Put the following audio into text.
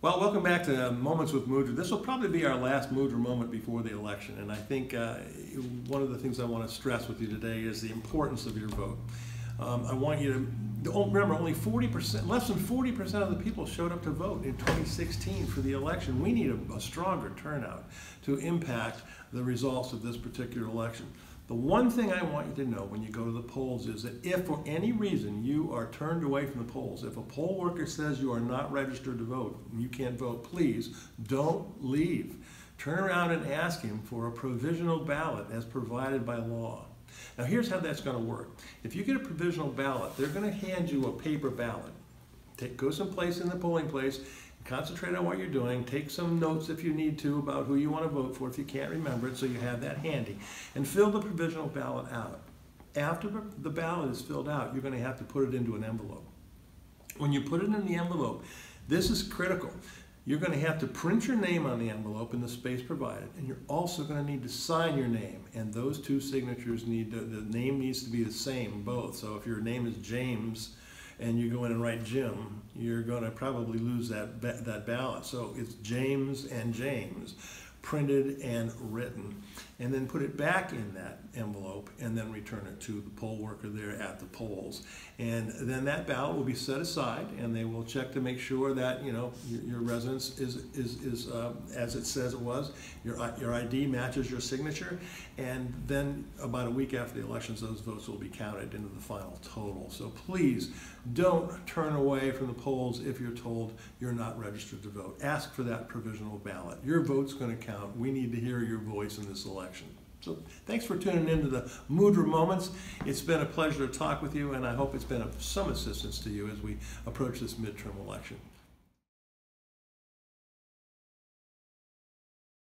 Well, welcome back to Moments with Mudra. This will probably be our last Mudra moment before the election, and I think one of the things I want to stress with you today is the importance of your vote. I want you to remember only 40%, less than 40% of the people showed up to vote in 2016 for the election. We need a stronger turnout to impact the results of this particular election. The one thing I want you to know when you go to the polls is that if for any reason you are turned away from the polls, if a poll worker says you are not registered to vote and you can't vote, please don't leave. Turn around and ask him for a provisional ballot as provided by law. Now here's how that's going to work. If you get a provisional ballot, they're going to hand you a paper ballot. Go someplace in the polling place, concentrate on what you're doing, take some notes if you need to about who you want to vote for if you can't remember it, so you have that handy, and fill the provisional ballot out. After the ballot is filled out, you're going to have to put it into an envelope. When you put it in the envelope, this is critical. You're going to have to print your name on the envelope in the space provided, and you're also going to need to sign your name, and those two signatures the name needs to be the same, both. So if your name is James and you go in and write Jim, you're going to probably lose that ballot. So it's James and James, printed and written, and then put it back in that envelope and then return it to the poll worker there at the polls. And then that ballot will be set aside, and they will check to make sure that your residence is as it says it was, your ID matches your signature, and then about a week after the elections those votes will be counted into the final total. So please don't turn away from the polls if you're told you're not registered to vote. Ask for that provisional ballot. Your vote's going to count. We need to hear your voice in this election. So thanks for tuning in to the Mudra Moments. It's been a pleasure to talk with you, and I hope it's been of some assistance to you as we approach this midterm election.